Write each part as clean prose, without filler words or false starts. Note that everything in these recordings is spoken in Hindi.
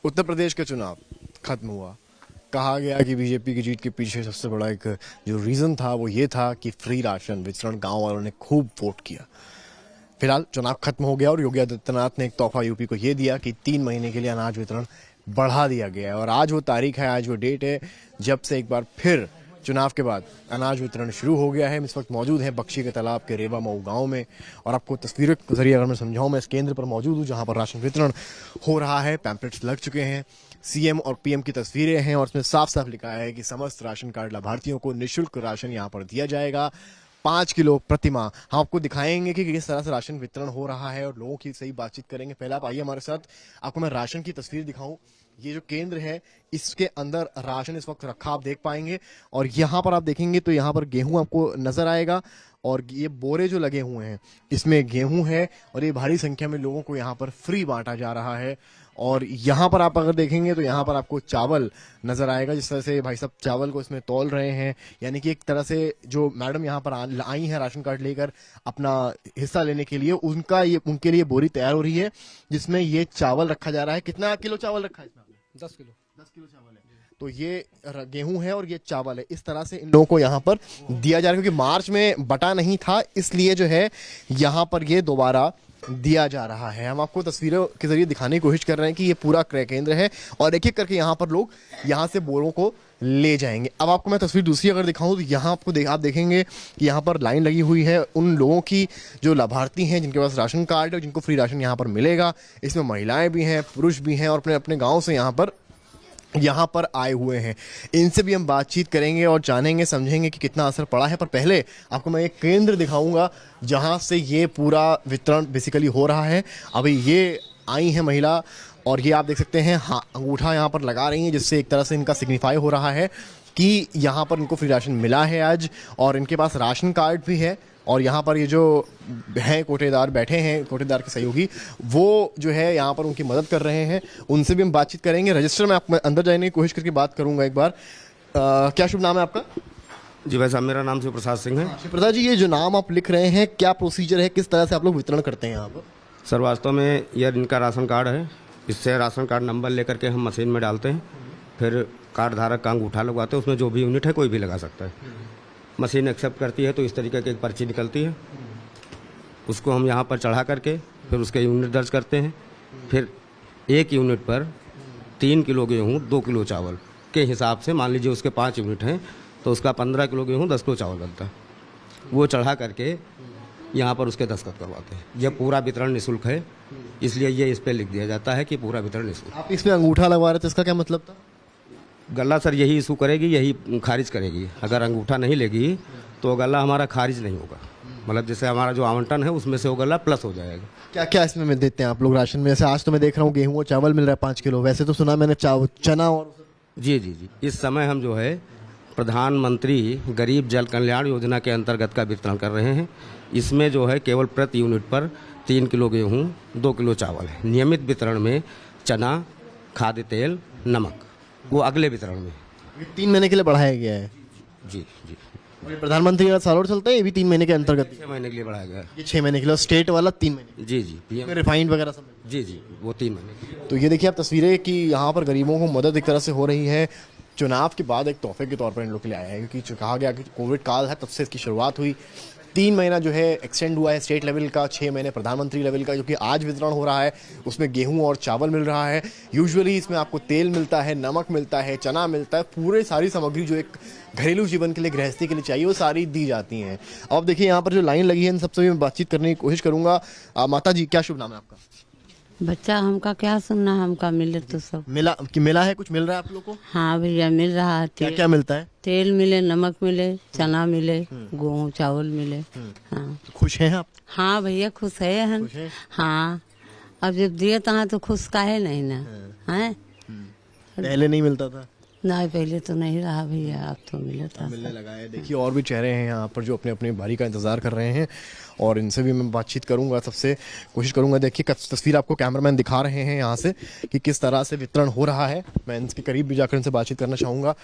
उत्तर प्रदेश का चुनाव खत्म हुआ। कहा गया कि बीजेपी की जीत के पीछे सबसे बड़ा एक जो रीजन था वो ये था कि फ्री राशन वितरण गांव वालों ने खूब वोट किया। फिलहाल चुनाव खत्म हो गया और योगी आदित्यनाथ ने एक तोहफा यूपी को ये दिया कि 3 महीने के लिए अनाज वितरण बढ़ा दिया गया है। और आज वो तारीख है, आज वो डेट है जब से एक बार फिर चुनाव के बाद अनाज वितरण शुरू हो गया है। हम इस वक्त मौजूद हैं बख्शी के तालाब के रेवा मऊ गांव में और आपको तस्वीरों के जरिए अगर मैं समझाऊं, मैं इस केंद्र पर मौजूद हूं जहां पर राशन वितरण हो रहा है। पैम्पलेट्स लग चुके हैं, सीएम और पीएम की तस्वीरें हैं और उसमें साफ साफ लिखा है कि समस्त राशन कार्ड लाभार्थियों को निःशुल्क राशन यहां पर दिया जाएगा, 5 किलो प्रतिमाह। हम आपको दिखाएंगे कि किस तरह से राशन वितरण हो रहा है और लोगों की सही बातचीत करेंगे। पहले आप आइए हमारे साथ, आपको मैं राशन की तस्वीर दिखाऊं। ये जो केंद्र है इसके अंदर राशन इस वक्त रखा आप देख पाएंगे और यहाँ पर आप देखेंगे तो यहाँ पर गेहूं आपको नजर आएगा और ये बोरे जो लगे हुए हैं इसमें गेहूं है और ये भारी संख्या में लोगों को यहाँ पर फ्री बांटा जा रहा है। और यहाँ पर आप अगर देखेंगे तो यहाँ पर आपको चावल नजर आएगा, जिस तरह से भाई साहब चावल को इसमें तौल रहे हैं। यानी कि एक तरह से जो मैडम यहाँ पर आई हैं राशन कार्ड लेकर अपना हिस्सा लेने के लिए, उनके लिए बोरी तैयार हो रही है जिसमें ये चावल रखा जा रहा है। कितना किलो चावल रखा है इसमें? 10 किलो। 10 किलो चावल है। तो ये गेहूं है और ये चावल है। इस तरह से इन लोगों को यहाँ पर दिया जा रहा है क्योंकि मार्च में बटा नहीं था, इसलिए जो है यहाँ पर ये दोबारा दिया जा रहा है। हम आपको तस्वीरों के जरिए दिखाने की कोशिश कर रहे हैं कि ये पूरा क्रय केंद्र है और एक एक करके यहाँ पर लोग यहाँ से बोरों को ले जाएंगे। अब आपको मैं तस्वीर दूसरी अगर दिखाऊं तो यहाँ आप देखेंगे कि यहाँ पर लाइन लगी हुई है उन लोगों की जो लाभार्थी हैं जिनके पास राशन कार्ड है, जिनको फ्री राशन यहाँ पर मिलेगा। इसमें महिलाएं भी हैं, पुरुष भी हैं और अपने अपने गाँव से यहाँ पर आए हुए हैं। इनसे भी हम बातचीत करेंगे और जानेंगे समझेंगे कि कितना असर पड़ा है। पर पहले आपको मैं एक केंद्र दिखाऊंगा जहां से ये पूरा वितरण बेसिकली हो रहा है। अभी ये आई है महिला और ये आप देख सकते हैं, हाँ, अंगूठा यहाँ पर लगा रही हैं जिससे एक तरह से इनका सिग्निफाई हो रहा है कि यहाँ पर इनको फ्री राशन मिला है आज और इनके पास राशन कार्ड भी है। और यहाँ पर ये जो हैं कोटेदार बैठे हैं, कोटेदार के सहयोगी, वो जो है यहाँ पर उनकी मदद कर रहे हैं। उनसे भी हम बातचीत करेंगे। रजिस्टर में आप अंदर जाने की कोशिश करके बात करूंगा एक बार। क्या शुभ नाम है आपका? जी भाई साहब, मेरा नाम शिव प्रसाद सिंह है। शिव प्रसाद जी, ये जो नाम आप लिख रहे हैं क्या प्रोसीजर है, किस तरह से आप लोग वितरण करते हैं यहाँ पर? सर वास्तव में यह इनका राशन कार्ड है, इससे राशन कार्ड नंबर लेकर के हम मशीन में डालते हैं, फिर कार्ड धारक का अंगूठा लगवाते हैं। उसमें जो भी यूनिट है कोई भी लगा सकता है। मशीन एक्सेप्ट करती है तो इस तरीके की एक पर्ची निकलती है, उसको हम यहाँ पर चढ़ा करके फिर उसके यूनिट दर्ज करते हैं। फिर एक यूनिट पर 3 किलो गेहूँ 2 किलो चावल के हिसाब से, मान लीजिए उसके 5 यूनिट हैं तो उसका 15 किलो गेहूँ 10 किलो चावल बनता है। वो चढ़ा करके यहाँ पर उसके दस्तखत करवाते हैं। यह पूरा वितरण निःशुल्क है, इसलिए ये इस पर लिख दिया जाता है कि पूरा वितरण निःशुल्क। आप इसमें अंगूठा लगवा रहे थे, इसका क्या मतलब था? गला सर यही इशू करेगी, यही खारिज करेगी। अगर अंगूठा नहीं लेगी तो गला हमारा खारिज नहीं होगा, मतलब जैसे हमारा जो आवंटन है उसमें से वो गला प्लस हो जाएगा। क्या क्या इसमें देते हैं आप लोग राशन में? जैसे आज तो मैं देख रहा हूँ गेहूँ और चावल मिल रहा है 5 किलो, वैसे तो सुना मैंने चना और जी जी जी इस समय हम जो है प्रधानमंत्री गरीब जल कल्याण योजना के अंतर्गत का वितरण कर रहे हैं। इसमें जो है केवल प्रति यूनिट पर 3 किलो गेहूँ 2 किलो चावल है। नियमित वितरण में चना, खाद्य तेल, नमक वो अगले वितरण में 3 महीने के लिए बढ़ाया गया है। जी जी और ये प्रधानमंत्री का सालों चलता है, ये भी 3 महीने के अंतर्गत? 6 महीने के लिए बढ़ाया गया है। ये 6 महीने के लिए, स्टेट वाला 3 महीने? जी जी पीएम रिफाइंड वगैरह सब? जी जी वो 3 महीने। तो ये देखिए आप तस्वीरें कि यहाँ पर गरीबों को मदद एक तरह से हो रही है। चुनाव के बाद एक तोहफे के तौर पर इन लोग के लिए आया है क्योंकि कहा गया कि कोविड काल है तब से इसकी शुरुआत हुई। 3 महीना जो है एक्सटेंड हुआ है स्टेट लेवल का, 6 महीने प्रधानमंत्री लेवल का, जो कि आज वितरण हो रहा है। उसमें गेहूं और चावल मिल रहा है। यूजुअली इसमें आपको तेल मिलता है, नमक मिलता है, चना मिलता है, पूरे सारी सामग्री जो एक घरेलू जीवन के लिए, गृहस्थी के लिए चाहिए वो सारी दी जाती हैं। अब देखिए यहाँ पर जो लाइन लगी है इन सबसे भी मैं बातचीत करने की कोशिश करूंगा। माता जी, क्या शुभ नाम है आपका? बच्चा हमका क्या सुनना, हमका मिले तो सब मिला है, कुछ मिल रहा है आप लोग को? हाँ भैया मिल रहा है। क्या क्या मिलता है? तेल मिले, नमक मिले, चना मिले, गेहूँ चावल मिले। हाँ खुश हैं आप? हाँ भैया खुश है हम। खुश हैं? हाँ, अब जब दिए तो खुश काहे नहीं ना है। पहले नहीं मिलता था? नहीं पहले तो नहीं रहा भैया, अब तो मिला था। मिलने लगा है। देखिए और भी चेहरे हैं यहाँ पर जो अपने अपने बारी का इंतजार कर रहे हैं और इनसे भी मैं बातचीत करूंगा, सबसे कोशिश करूंगा। देखिए तस्वीर आपको कैमरामैन दिखा रहे हैं यहाँ से कि किस तरह से वितरण हो रहा है। मैं इनके करीब भी जाकर इनसे बातचीत करना चाहूँगा।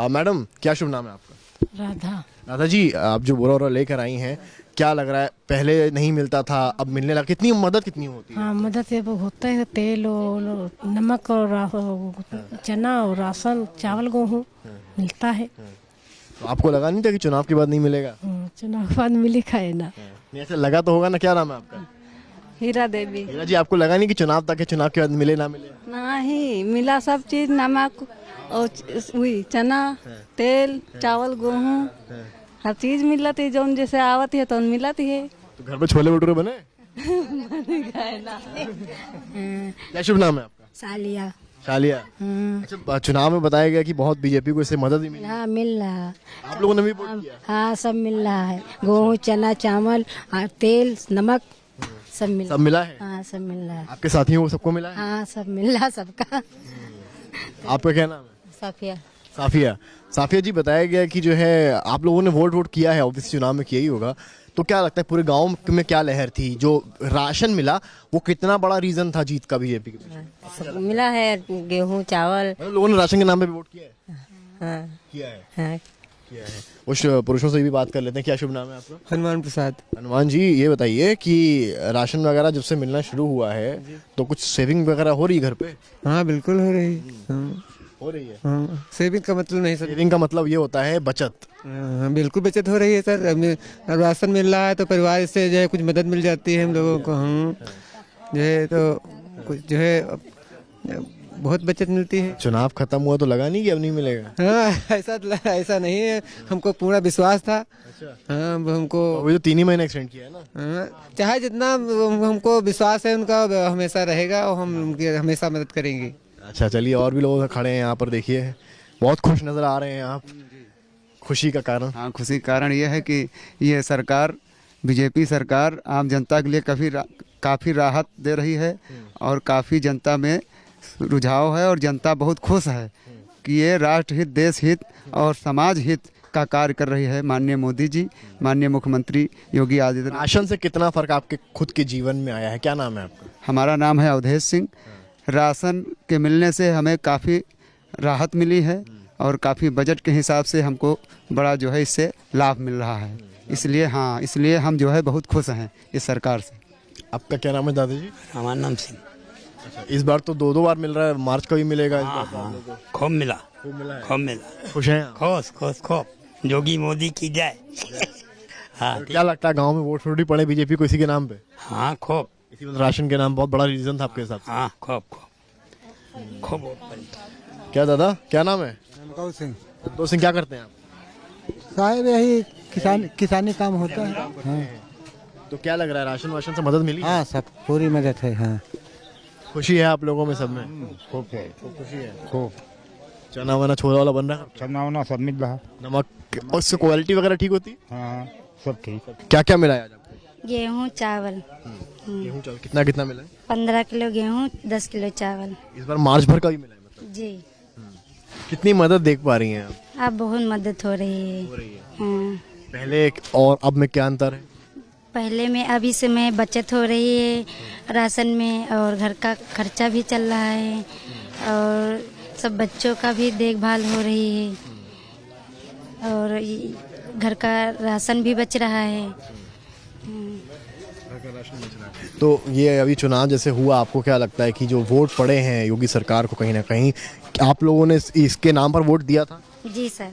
मैडम, क्या शुभ नाम है आपका? राधा। राधा जी, आप जो बोरा वोरा लेकर आई हैं, क्या लग रहा है पहले नहीं मिलता था, अब मिलने लगा, कितनी मदद कितनी होती है? हाँ, मदद से वो होता है, तेल और नमक और चना और राशन, चावल, गेहूँ मिलता है। तो आपको लगा नहीं था कि चुनाव के बाद नहीं मिलेगा? चुनाव के बाद मिलेगा है ना। नहीं, ऐसा लगा तो होगा ना। क्या नाम है आपका? हीरा देवी। हीरा जी, आपको लगा नहीं कि चुनाव तक है, चुनाव के बाद मिले ना मिले? नहीं मिला, सब चीज, नमक और वही चना, तेल, चावल, गेहूँ, हर चीज मिला थी, जौन जैसे आवत है तो मिला थी है। तो घर पे छोले भटूरे बने? क्या शुभ नाम है आपका? सालिया। शालिया। अच्छा, चुनाव में बताया गया कि बहुत बीजेपी को इससे मदद ही मिली। हाँ, मिल रहा है। आप लोगों ने भी वोट किया? हाँ, सब मिल रहा है, गेहूँ, चना, चावल, तेल, नमक, सब मिल सब मिला है? हाँ, सब मिल रहा है। आपके साथियों को सबको मिला है? हाँ, सब मिल रहा सबका। आपका क्या नाम है? साफिया। साफिया। साफिया जी, बताया गया कि जो है आप लोगों ने वोट किया है, ऑब्वियसली चुनाव में किया ही होगा, तो क्या लगता है पूरे गांव में क्या लहर थी? जो राशन मिला वो कितना बड़ा रीजन था जीत का बीजेपी के पीछे? सब मिला है, गेहूँ, चावल। मतलब लोगों ने राशन के नाम पे भी वोट किया है? हाँ किया है। हाँ। किया है। उस पुरुषों से भी बात कर लेते हैं। क्या शुभ नाम है आपका? हनुमान प्रसाद। हनुमान जी, ये बताइए कि राशन वगैरह जब से मिलना शुरू हुआ है तो कुछ सेविंग वगैरह हो रही है घर पे? हाँ, बिल्कुल हो रही। हाँ, हो रही है। हाँ, सेविंग का मतलब नहीं सर। सेविंग का मतलब ये होता है बचत। हाँ, बिल्कुल बचत हो रही है सर। राशन मिल रहा है तो परिवार से जो है कुछ मदद मिल जाती है हम लोगों को। हम जो है तो कुछ जो है बहुत बचत मिलती है। चुनाव खत्म हुआ तो लगा नहीं कि अब नहीं मिलेगा? हाँ, ऐसा नहीं है, हमको पूरा विश्वास था। हाँ, हमको अभी तो 3 ही महीने एक्सटेंड किया है ना। हाँ, चाहे जितना हमको विश्वास है उनका हमेशा रहेगा और हम उनकी हमेशा मदद करेंगे। अच्छा, चलिए, और भी लोग खड़े हैं यहाँ पर, देखिए बहुत खुश नजर आ रहे हैं आप। खुशी का कारण? हाँ, खुशी का कारण यह है कि ये सरकार, बीजेपी सरकार आम जनता के लिए काफ़ी राहत दे रही है और काफ़ी जनता में रुझाव है और जनता बहुत खुश है कि ये राष्ट्र हित, देश हित और समाज हित का कार्य कर रही है माननीय मोदी जी, माननीय मुख्यमंत्री योगी आदित्यनाथ। राशन से कितना फर्क आपके खुद के जीवन में आया है? क्या नाम है आपका? हमारा नाम है अवधेश सिंह। राशन के मिलने से हमें काफ़ी राहत मिली है और काफ़ी बजट के हिसाब से हमको बड़ा जो है इससे लाभ मिल रहा है। इसलिए हम जो है बहुत खुश हैं इस सरकार से। आपका क्या नाम है दादाजी? हमारा नाम सिंह। अच्छा, इस बार तो 2 बार मिल रहा है, मार्च का भी मिलेगा इस बार? खूब मिला, खूब मिला है। खूब मिला। खुश हैं आप? खुश खुश खूब, जोगी मोदी की जय। हाँ क्या लगता है गांव में वोट थोड़ी पड़े बीजेपी को इसी के नाम पे? हाँ, खूब। इसी मतलब राशन के नाम बहुत बड़ा रीजन था आपके हिसाब से? हाँ, खूब खूब खूब वोट पड़ी। क्या दादा, क्या नाम है? संतोष सिंह। संतोष सिंह, क्या करते हैं आप? साहब यही किसानी काम होता है। हाँ, तो क्या लग रहा है, राशन वाशन से मदद मिली? हाँ, सब पूरी मदद है। हाँ, खुशी है आप लोगों में सब में? खूब है, खुशी है। खूब चना वना छोला वाला बन रहा है? चना वना सब मिल रहा। नमक, उससे क्वालिटी वगैरह ठीक होती है? हाँ, सब ठीक। क्या क्या मिला है आज आपको? गेहूँ, चावल। गेहूं चावल कितना कितना मिला है? 15 किलो गेहूँ, 10 किलो चावल। इस बार मार्च भर का भी मिला है मतलब? जी। कितनी मदद देख पा रही हैं आप? अब बहुत मदद हो रही है। हाँ। पहले और अब में क्या अंतर है? पहले में अभी से में बचत हो रही है राशन में, और घर का खर्चा भी चल रहा है, और सब बच्चों का भी देखभाल हो रही है, और घर का राशन भी बच रहा है। तो ये अभी चुनाव जैसे हुआ, आपको क्या लगता है कि जो वोट पड़े हैं योगी सरकार को, कहीं ना कहीं आप लोगों ने इसके नाम पर वोट दिया था? जी सर।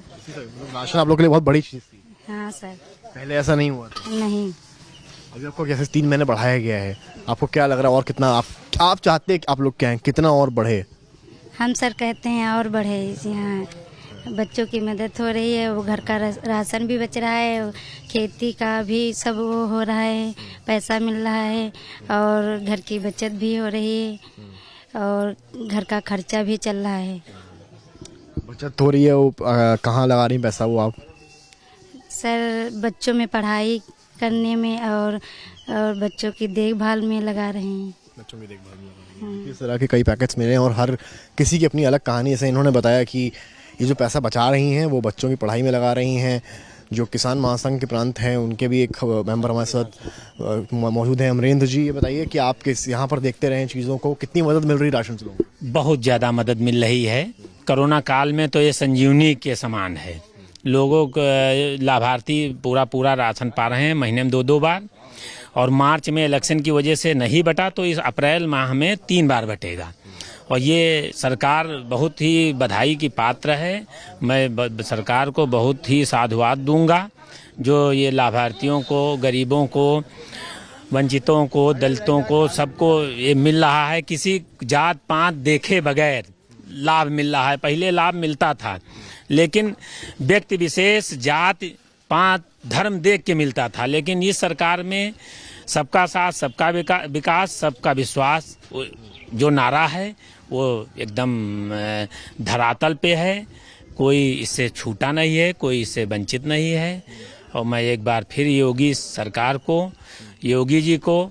राशन आप लोगों के लिए बहुत बड़ी चीज थी। हाँ सर। पहले ऐसा नहीं हुआ था? नहीं। अभी आपको जैसे 3 महीने बढ़ाया गया है, आपको क्या लग रहा है और कितना आप चाहते हैं कि आप लोग क्या हैं, कितना और बढ़े? हम सर कहते हैं और बढ़े। यहाँ बच्चों की मदद हो रही है, वो घर का राशन भी बच रहा है, खेती का भी सब वो हो रहा है, पैसा मिल रहा है, और घर की बचत भी हो रही है, और घर का खर्चा भी चल रहा है। बचत हो रही है, वो कहाँ लगा रही पैसा वो आप? सर, बच्चों में पढ़ाई करने में और बच्चों की देखभाल में लगा रहे हैं। बच्चों की देखभाल में लगा रहे हैं। इस तरह के कई पैकेट्स मिले हैं और हर किसी की अपनी अलग कहानी है। जैसे इन्होंने बताया कि ये जो पैसा बचा रही हैं वो बच्चों की पढ़ाई में लगा रही हैं। जो किसान महासंघ के प्रांत हैं उनके भी एक मेंबर हमारे साथ मौजूद हैं। अमरेंद्र जी, ये बताइए कि आप किस यहाँ पर देखते रहे चीज़ों को, कितनी मदद मिल रही राशन से लोगों को? बहुत ज़्यादा मदद मिल रही है। कोरोना काल में तो ये संजीवनी के समान है। लोगों को लाभार्थी पूरा राशन पा रहे हैं, महीने में 2 बार। और मार्च में इलेक्शन की वजह से नहीं बटा, तो इस अप्रैल माह में 3 बार बटेगा। और ये सरकार बहुत ही बधाई की पात्र है। मैं सरकार को बहुत ही साधुवाद दूंगा, जो ये लाभार्थियों को, गरीबों को, वंचितों को, दलितों को, सबको ये मिल रहा है। किसी जात पात देखे बगैर लाभ मिल रहा है। पहले लाभ मिलता था, लेकिन व्यक्ति विशेष, जात पात, धर्म देख के मिलता था। लेकिन इस सरकार में सबका साथ, सबका विकास, सबका विश्वास जो नारा है वो एकदम धरातल पे है। कोई इससे छूटा नहीं है, कोई इससे वंचित नहीं है। और मैं एक बार फिर योगी सरकार को, योगी जी को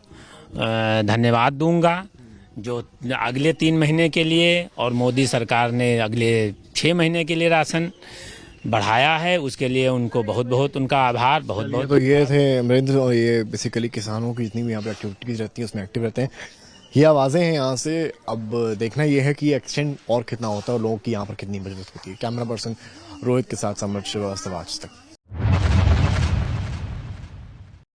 धन्यवाद दूंगा, जो अगले 3 महीने के लिए और मोदी सरकार ने अगले 6 महीने के लिए राशन बढ़ाया है, उसके लिए उनको बहुत बहुत उनका आभार। बहुत तो ये थे अमरिंदर, और ये बेसिकली किसानों की जितनी भी यहाँ पे एक्टिविटीज रहती है उसमें एक्टिव रहते हैं। ये आवाज़ें हैं यहाँ से। अब देखना ये है कि एक्सटेंड और कितना होता है और लोगों की यहाँ पर कितनी मजबूत होती है। कैमरा पर्सन रोहित के साथ सम्राट श्रीवास्तव, आज तक।